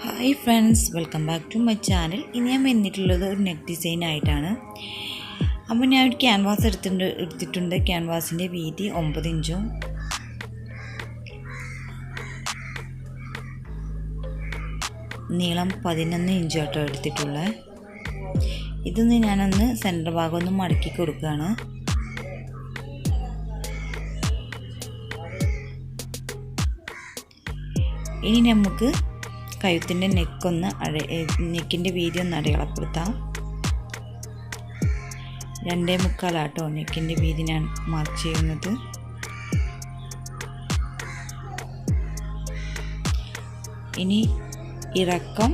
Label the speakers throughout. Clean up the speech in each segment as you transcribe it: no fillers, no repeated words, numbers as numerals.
Speaker 1: Hi friends, welcome back to my channel. ഇനി ഞാൻ വന്നിട്ടുള്ളത് ഒരു നെക്ക് ഡിസൈൻ ആയിട്ടാണ്. അപ്പോൾ ഞാൻ ഒരു ക്യാൻവാസ് എടുത്തിട്ടുണ്ട്. ക്യാൻവാസിൻ്റെ വീതി 9 ഇഞ്ചും നീളം 11 ഇഞ്ചും ആട്ടോ എടുത്തിട്ടുള്ളത്. ഇതൊന്ന് ഞാനൊന്ന് സെൻറ്റർ ഭാഗം ഒന്ന് മടക്കി കൊടുക്കുകയാണ്. ഇനി നമുക്ക് കഴുത്തിൻ്റെ നെക്കിൻ്റെ വീതി ഒന്ന് അടയാളപ്പെടുത്താം. 2.25 ആട്ടോ നെക്കിൻ്റെ വീതി ഞാൻ മാർക്ക് ചെയ്യുന്നത്. ഇനി ഇറക്കം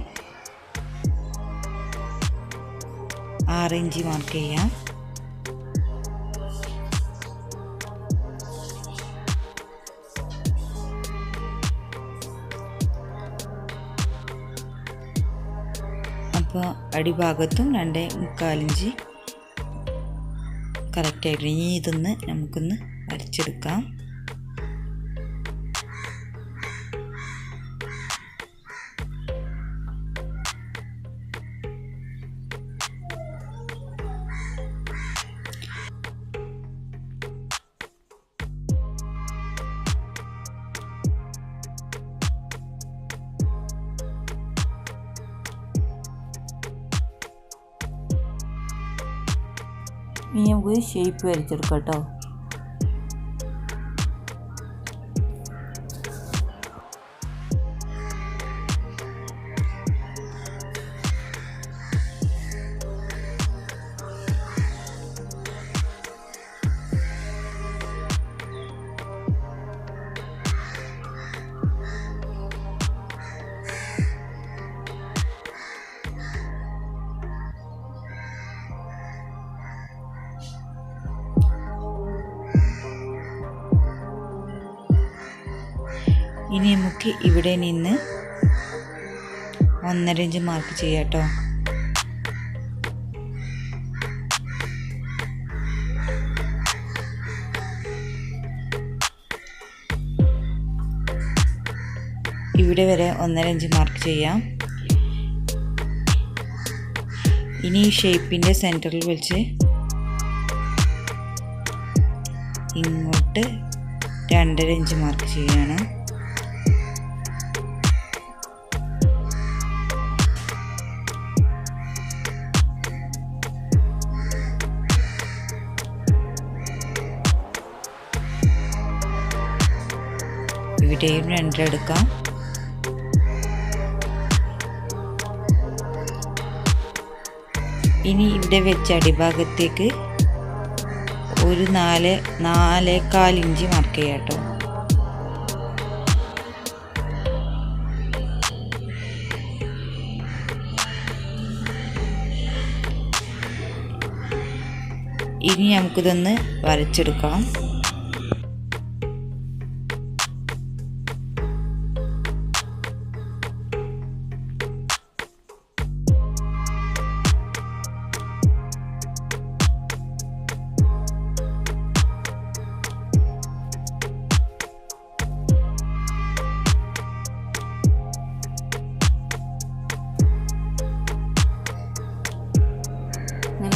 Speaker 1: 6 ഇഞ്ച് മാർക്ക് ചെയ്യാം. അപ്പോൾ അടിഭാഗത്തും 2.25 ഇഞ്ച് കറക്റ്റായിട്ട്. ഇനി ഇതൊന്ന് നമുക്കൊന്ന് വരച്ചെടുക്കാം. ഇനി നമുക്ക് ഷേപ്പ് വരച്ചെടുക്കാം കേട്ടോ. ഇനി നമുക്ക് ഇവിടെ നിന്ന് 1.5 ഇഞ്ച് മാർക്ക് ചെയ്യാം കേട്ടോ. ഇവിടെ വരെ 1.5 ഇഞ്ച് മാർക്ക് ചെയ്യാം. ഇനി ഈ ഷേപ്പിൻ്റെ സെൻറ്ററിൽ വെച്ച് ഇങ്ങോട്ട് 2.5 ഇഞ്ച് മാർക്ക് ചെയ്യാണ്. ഇവിടെയും 2 എടുക്കാം. ഇനി ഇവിടെ വെച്ച അടിഭാഗത്തേക്ക് ഒരു 4.25 ഇഞ്ച് മാർക്ക് ചെയ്യാം കേട്ടോ. ഇനി നമുക്കിതൊന്ന് വരച്ചെടുക്കാം.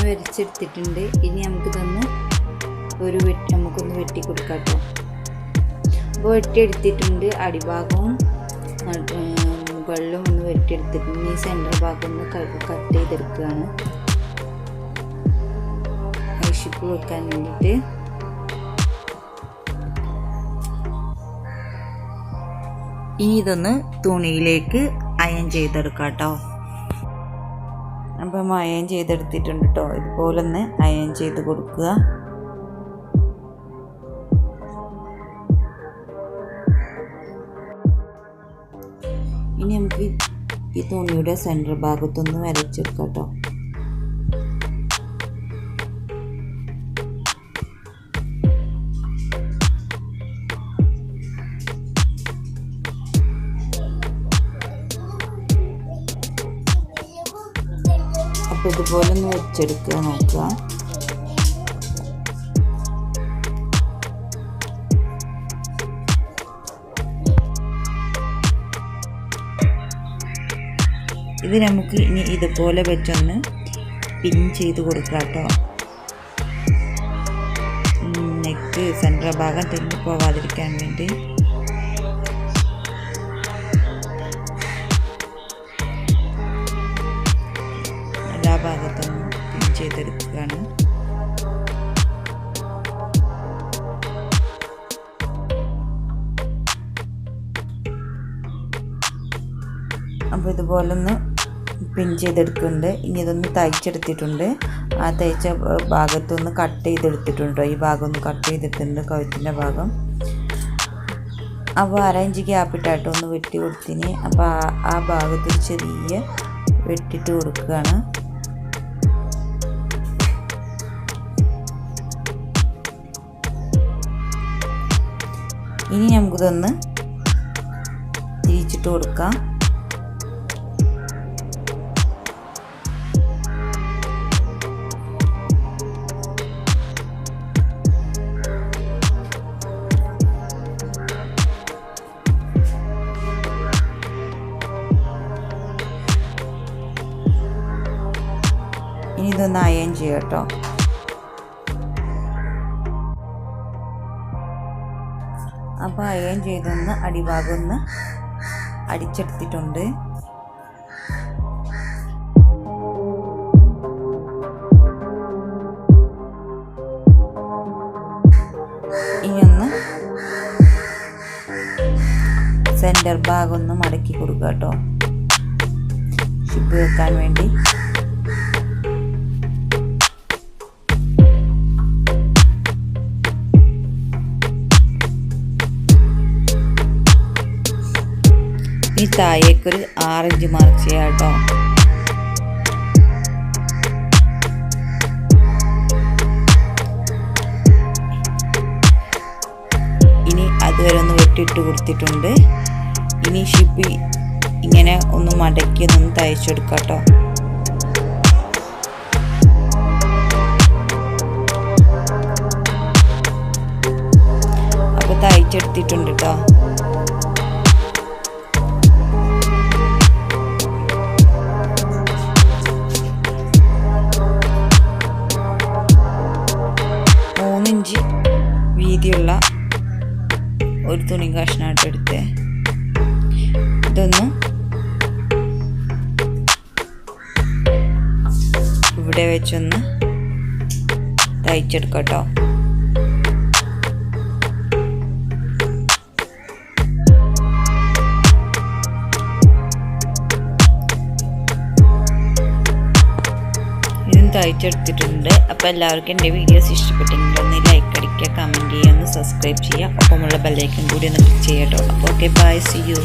Speaker 1: വരച്ചെടുത്തിട്ടുണ്ട്. ഇനി നമുക്കിതൊന്ന് നമുക്കൊന്ന് വെട്ടി കൊടുക്കാം കേട്ടോ. അപ്പോൾ വെട്ടിയെടുത്തിട്ടുണ്ട്. അടിഭാഗവും മുകളിലും ഒന്ന് വെട്ടിയെടുത്തിട്ടുണ്ട്. ഈ സെൻറ്റർ ഭാഗം ഒന്ന് കട്ട് ചെയ്തെടുക്കുകയാണ് ഷിപ്പ് വെക്കാൻ വേണ്ടിയിട്ട്. ഇനി ഇതൊന്ന് തുണിയിലേക്ക് അയൺ ചെയ്തെടുക്കാം കേട്ടോ. അപ്പം അയൺ ചെയ്തെടുത്തിട്ടുണ്ട് കേട്ടോ. ഇതുപോലെ ഒന്ന് അയൺ ചെയ്ത് കൊടുക്കുക. ഇനി നമുക്ക് ഈ തുണിയുടെ സെൻറ്റർ ഭാഗത്തൊന്ന് വരച്ചെടുക്കാം കേട്ടോ. അപ്പോൾ ഇതുപോലെ ഒന്ന് വെച്ചെടുക്കുക നോക്കുക. ഇത് നമുക്ക് ഇനി ഇതുപോലെ വെച്ചൊന്ന് പിൻ ചെയ്ത് കൊടുക്കാം കേട്ടോ. നെക്ക് സെൻട്രൽ ഭാഗം തെന്നി പോവാതിരിക്കാൻ വേണ്ടി. എല്ലാ ഭാഗത്തും പിൻ ചെയ്തെടുക്കുകയാണ്. അപ്പോൾ ഇതുപോലെ ഒന്ന് പിൻ ചെയ്തെടുക്കുന്നുണ്ട്. ഇനി ഇതൊന്ന് തയ്ച്ചെടുത്തിട്ടുണ്ട്. ആ തയ്ച്ച ഭാഗത്തൊന്ന് കട്ട് ചെയ്തെടുത്തിട്ടുണ്ട്. ഈ ഭാഗം ഒന്ന് കട്ട് ചെയ്തിട്ടുണ്ട്, കഴുത്തിൻ്റെ ഭാഗം. അപ്പോൾ 1/2 ഇഞ്ച് ഗ്യാപ്പിട്ടായിട്ട് ഒന്ന് വെട്ടി കൊടുത്തിന്. അപ്പോൾ ആ ഭാഗത്ത് ചെറിയ വെട്ടിട്ട് കൊടുക്കുകയാണ്. ഇനി നമുക്കിതൊന്ന് തിരിച്ചിട്ട് കൊടുക്കാം. ഇനി ഇതൊന്ന് അയൺ ചെയ്യാം കേട്ടോ. അപ്പോൾ അയൺ ചെയ്തൊന്ന് അടിഭാഗം ഒന്ന് അടിച്ചെടുത്തിട്ടുണ്ട്. ഇനിയൊന്ന് സെൻറ്റർ ഭാഗം ഒന്ന് മടക്കി കൊടുക്കുക കേട്ടോ, ഷിപ്പ് വെക്കാൻ വേണ്ടി. ഈ താഴേക്കൊരു 6 ഇഞ്ച് മാർക്ക് ചെയ്യാം കേട്ടോ. ഇനി അതുവരെ ഒന്ന് വെട്ടിയിട്ട് കൊടുത്തിട്ടുണ്ട്. ഇനി ഷിപ്പ് ഇങ്ങനെ ഒന്ന് മടക്കി ഒന്ന് തയ്ച്ചെടുക്കാം കേട്ടോ. അപ്പോൾ തയ്ച്ചെടുത്തിട്ടുണ്ട് കേട്ടോ. ഇഞ്ച് വീതിയുള്ള ഒരു തുണി കഷ്ണമായിട്ട് എടുത്ത് ഇതൊന്ന് ഇവിടെ വെച്ചൊന്ന് തയ്ച്ചെടുക്കാം കേട്ടോ. തയ്ച്ചെടുത്തിട്ടുണ്ട്. അപ്പോൾ എല്ലാവർക്കും എൻ്റെ വീഡിയോസ് ഇഷ്ടപ്പെട്ടെങ്കിൽ ഒന്ന് ലൈക്ക് അടിക്കുക, കമൻറ്റ് ചെയ്യുക, ഒന്ന് സബ്സ്ക്രൈബ് ചെയ്യുക, ഒപ്പമുള്ള ബെല്ലൈക്കൺ കൂടി ഒന്ന് ക്ലിക്ക് ചെയ്യാം കേട്ടോ. അപ്പോൾ ഓക്കെ, ബൈ, സീ യു.